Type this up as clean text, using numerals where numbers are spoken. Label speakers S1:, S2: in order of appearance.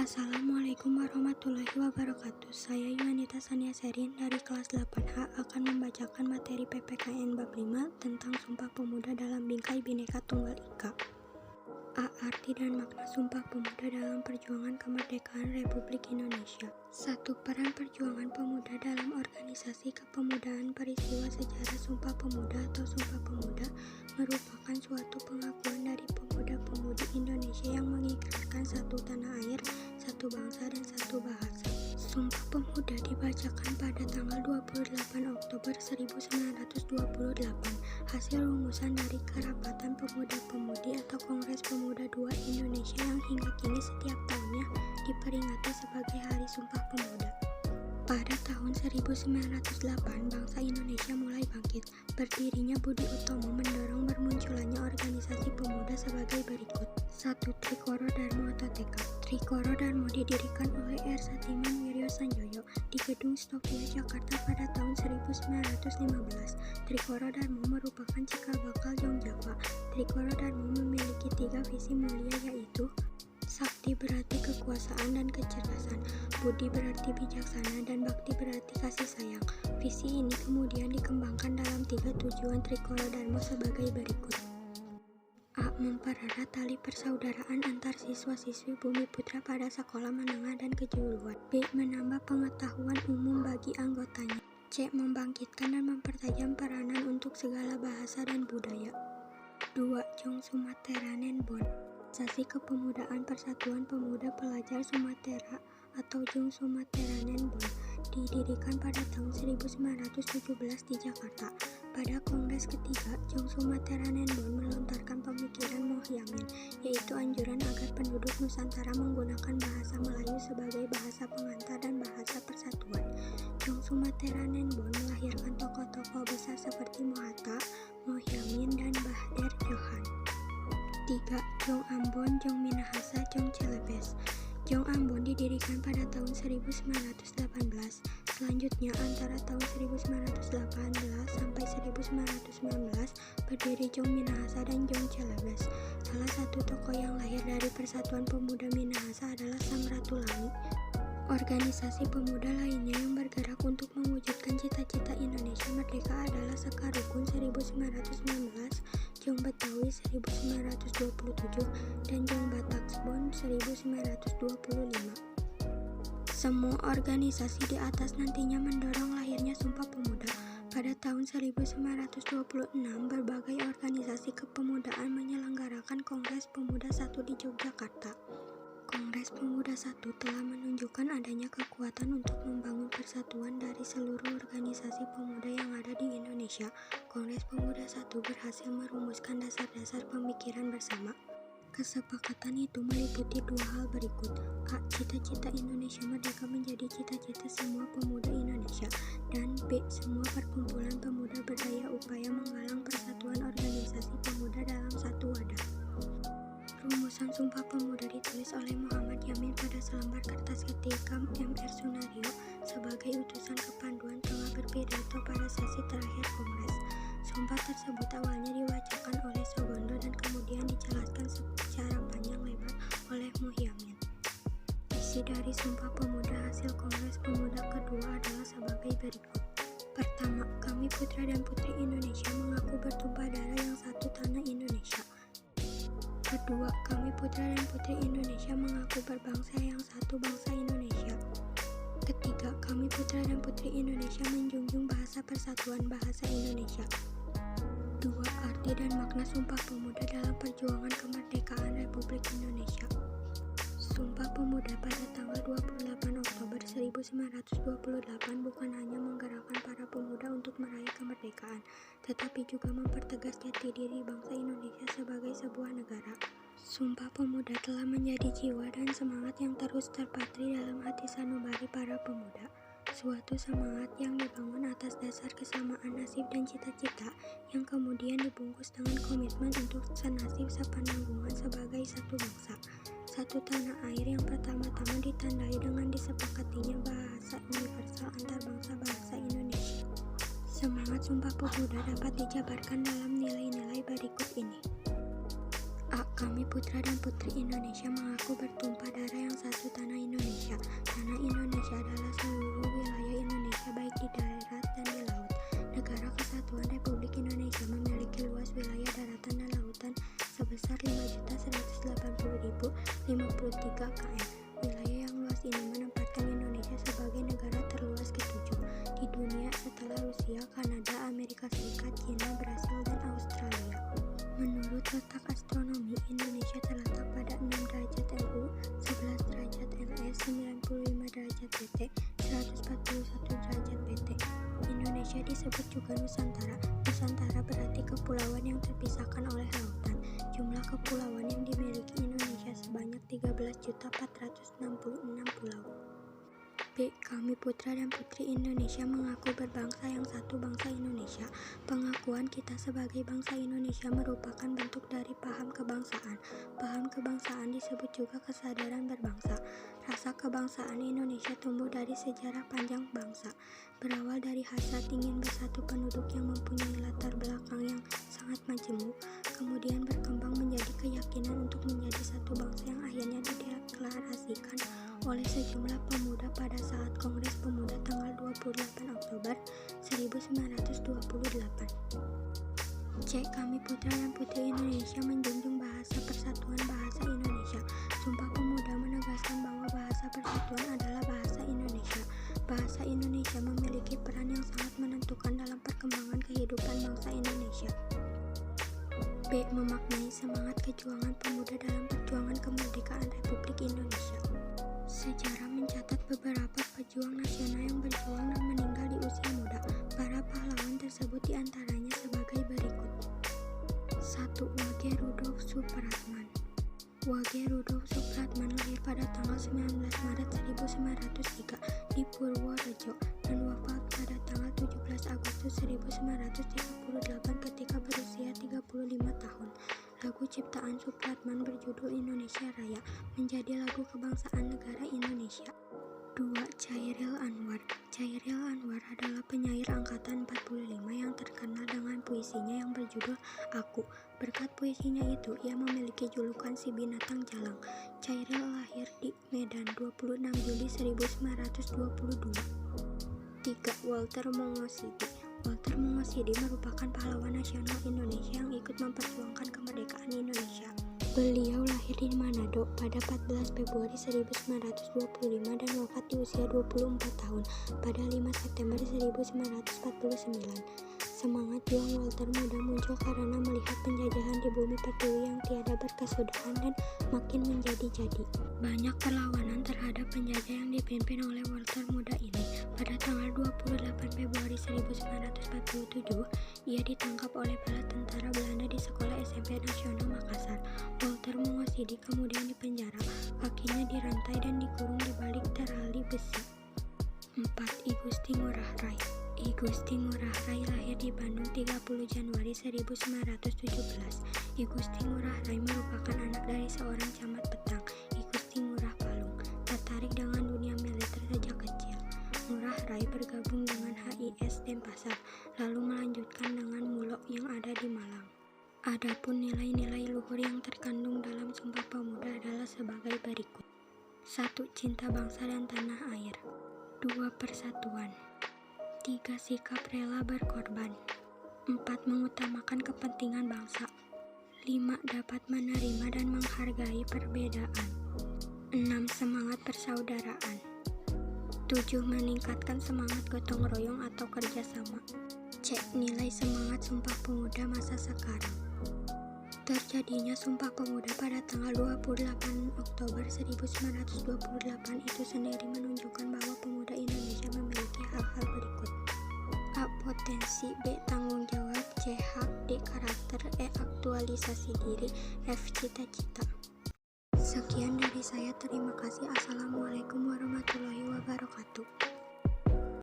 S1: Assalamualaikum warahmatullahi wabarakatuh. Saya Yuanita Sania Serin dari kelas 8H akan membacakan materi PPKN bab 5 tentang Sumpah Pemuda dalam Bingkai Bhinneka Tunggal Ika. A. Arti dan makna Sumpah Pemuda dalam perjuangan kemerdekaan Republik Indonesia. 1. Peran perjuangan pemuda dalam organisasi kepemudaan. Peristiwa sejarah Sumpah Pemuda atau Sumpah Pemuda merupakan suatu pengakuan dari pemuda-pemudi Indonesia yang mengikrarkan satu tanah air, satu bangsa, dan satu bahasa. Sumpah Pemuda dibacakan pada tanggal 28 Oktober 1928, hasil rumusan dari Kerapatan Pemuda-Pemudi atau Kongres Pemuda II Indonesia yang hingga kini setiap tahunnya diperingati sebagai Hari Sumpah Pemuda. Pada tahun 1908, bangsa Indonesia mulai bangkit. Berdirinya Budi Utomo mendorong bermunculannya organisasi pemuda sebagai berikut. 1. Trikoro Darmo atau TK. Trikoro Darmo didirikan oleh R. Satiman Wiryo Sanjoyo di Gedung Stopia, Jakarta pada tahun 1915. Trikoro Darmo merupakan cikal bakal Jong Java. Trikoro Darmo memiliki 3 visi mulia, yaitu Sakti berarti kekuasaan dan kecerdasan, Budi berarti bijaksana, dan Bakti berarti kasih sayang. Visi ini kemudian dikembangkan dalam 3 tujuan Trikoro Darmo sebagai berikut. A. Mempererat tali persaudaraan antar siswa-siswi Bumi Putra pada sekolah menengah dan kejuruan. B. Menambah pengetahuan umum bagi anggotanya. C. Membangkitkan dan mempertajam peranan untuk segala bahasa dan budaya. 2. Jong Sumateranen Bon. Organisasi Kepemudaan Persatuan Pemuda Pelajar Sumatera atau Jong Sumateranen Bon didirikan pada tahun 1917 di Jakarta. Pada Kongres ketiga, Jong Sumateranen Bon melontarkan pemikiran Mohyamin, yaitu anjuran agar penduduk Nusantara menggunakan bahasa Melayu sebagai bahasa pengantar dan bahasa persatuan. Jong Sumateranen Bon melahirkan tokoh-tokoh besar seperti Mohatta, Mohyamin, dan Bahder Johan. 3. Jong Ambon, Jong Minahasa, Jong Celebes. Jong Ambon didirikan pada tahun 1918. Selanjutnya antara tahun 1918 sampai 1919 berdiri Jong Minahasa dan Jong Celebes. Salah satu tokoh yang lahir dari Persatuan Pemuda Minahasa adalah Samratulani. Organisasi pemuda lainnya yang bergerak untuk mewujudkan cita-cita Indonesia Merdeka adalah Sekar Rukun 1919, Jong Betawi 1927, dan Jong Bataksbon 1925. Semua organisasi di atas nantinya mendorong lahirnya Sumpah Pemuda. Pada tahun 1926, berbagai organisasi kepemudaan menyelenggarakan Kongres Pemuda I di Yogyakarta. Kongres Pemuda I telah menunjukkan adanya kekuatan untuk membangun persatuan dari seluruh organisasi pemuda yang ada di Indonesia. Kongres Pemuda I berhasil merumuskan dasar-dasar pemikiran bersama. Kesepakatan itu meliputi 2 hal berikut. A. Cita-cita Indonesia Merdeka menjadi cita-cita semua pemuda Indonesia. Dan B. Semua perkumpulan pemuda berdaya upaya menggalang persatuan organisasi pemuda dalam satu wadah. Rumusan Sumpah Pemuda ditulis oleh Muhammad Yamin pada selembar kertas ketika M.R. Sunario sebagai utusan kepanduan tengah berpidato pada sesi terakhir Kongres. Sumpah tersebut awalnya dibacakan oleh Sogondo dan kemudian dijelaskan secara panjang lebar oleh Muhyamin. Isi dari Sumpah Pemuda hasil Kongres Pemuda kedua adalah sebagai berikut. Pertama, kami putra dan putri Indonesia mengaku bertumpah darah yang satu tanah Indonesia. Kedua, kami putra dan putri Indonesia mengaku berbangsa yang satu bangsa Indonesia. Ketiga, kami putra dan putri Indonesia menjunjung bahasa persatuan bahasa Indonesia. 2. Arti dan makna Sumpah Pemuda dalam perjuangan kemerdekaan Republik Indonesia. Sumpah Pemuda pada tanggal 28 Oktober 1928 bukan hanya menggerakkan para pemuda untuk meraih kemerdekaan, tetapi juga mempertegas jati diri bangsa Indonesia sebagai sebuah negara. Sumpah Pemuda telah menjadi jiwa dan semangat yang terus terpatri dalam hati sanubari para pemuda. Suatu semangat yang dibangun atas dasar kesamaan nasib dan cita-cita yang kemudian dibungkus dengan komitmen untuk senasib sepananggungan sebagai satu bangsa, satu tanah air yang pertama-tama ditandai dengan disepakatinya bahasa universal antar bangsa bahasa Indonesia. Semangat Sumpah Pemuda dapat dijabarkan dalam nilai-nilai berikut ini. A. Kami putra dan putri Indonesia mengaku mengaku bertumpah darah yang satu tanah Indonesia. Tanah Indonesia adalah seluruh wilayah Indonesia baik di darat dan di laut. Negara Kesatuan Republik Indonesia memiliki luas wilayah daratan dan lautan sebesar 5.180.053 km. Wilayah yang luas ini menempatkan Indonesia sebagai negara terluas ke-7 di dunia setelah Rusia, Kanada, Amerika Serikat, China, Brasil, dan Australia. Menurut letak astronomi, Indonesia terletak pada 6 derajat LU, 11 derajat LS, 95 derajat BT, 141 derajat BT. Indonesia disebut juga Nusantara. Nusantara berarti kepulauan yang terpisahkan oleh lautan. Jumlah kepulauan yang dimiliki Indonesia sebanyak 13.466 pulau. B. Kami putra dan putri Indonesia mengaku berbangsa yang satu, bangsa Indonesia. Pengakuan kita sebagai bangsa Indonesia merupakan bentuk dari paham kebangsaan. Paham kebangsaan disebut juga kesadaran berbangsa. Rasa kebangsaan Indonesia tumbuh dari sejarah panjang bangsa. Berawal dari hasrat ingin bersatu penduduk yang mempunyai latar belakang yang sangat majemuk, kemudian berkembang menjadi keyakinan untuk menjadi satu bangsa yang akhirnya dideklarasikan oleh sejumlah pemuda pada saat Kongres Pemuda tanggal 28 Oktober 1928. C. Kami putra dan putri Indonesia menjunjung bahasa persatuan bahasa Indonesia. Sumpah Pemuda menegaskan bahwa bahasa persatuan adalah bahasa Indonesia. Bahasa Indonesia memiliki peran yang sangat menentukan dalam perkembangan kehidupan bangsa Indonesia. B. Memaknai semangat kejuangan pemuda dalam perjuangan kemerdekaan Republik Indonesia. Sejarah mencatat beberapa pejuang nasional yang berjuang dan meninggal di usia muda. Para pahlawan tersebut diantaranya sebagai berikut. 1. Wage Rudolf Supratman. Wage Rudolf Supratman lahir pada tanggal 19 Maret 1903 di Purworejo dan wafat pada tanggal 17 Agustus 1938 ketika berusia 35 tahun. Lagu ciptaan Supratman berjudul Indonesia Raya menjadi lagu kebangsaan negara Indonesia. 2. Chairil Anwar. Chairil Anwar adalah penyair angkatan 45 yang terkenal dengan puisinya yang berjudul Aku. Berkat puisinya itu, ia memiliki julukan si binatang jalang. Chairil lahir di Medan 26 Juli 1922. 3. Walter Mongosidi. Walter Mongosidi merupakan pahlawan nasional Indonesia yang ikut memperjuangkan kemerdekaan Indonesia. Beliau lahir di Manado pada 14 Februari 1925 dan wafat di usia 24 tahun pada 5 September 1949. Semangat juang Walter muda muncul karena melihat penjajahan di bumi pertiwi yang tiada berkesudahan dan makin menjadi-jadi. Banyak perlawanan terhadap penjajah yang dipimpin oleh Walter muda ini. Pada tanggal 28 Februari 1947, ia ditangkap oleh bala tentara Belanda di Sekolah SMP Nasional Makassar. Walter Mongosidi kemudian dipenjara, kakinya dirantai dan dikurung di balik terali besi. 4. I Gusti Ngurah Rai. I Gusti Ngurah Rai lahir di Bandung 30 Januari 1917. I Gusti Ngurah Rai merupakan anak dari seorang camat petang, I Gusti Ngurah Palung. Tertarik dengan dunia militer sejak kecil, Ngurah Rai bergabung dengan HIS Denpasar, lalu melanjutkan dengan Mulok yang ada di Malang. Adapun nilai-nilai luhur yang terkandung dalam Sumpah Pemuda adalah sebagai berikut. 1. Cinta bangsa dan tanah air. 2. Persatuan. 3. Sikap rela berkorban. 4. Mengutamakan kepentingan bangsa. 5. Dapat menerima dan menghargai perbedaan. 6. Semangat persaudaraan. 7. Meningkatkan semangat gotong royong atau kerjasama. C. Nilai semangat Sumpah Pemuda masa sekarang. Terjadinya Sumpah Pemuda pada tanggal 28 Oktober 1928 itu sendiri menunjukkan bahwa pemuda Indonesia memiliki hal-hal berikut. A. Potensi. B. Tanggung jawab. C. Hak. D. Karakter. E. Aktualisasi diri. F. Cita-cita. Sekian dari saya, terima kasih. Assalamualaikum warahmatullahi wabarakatuh.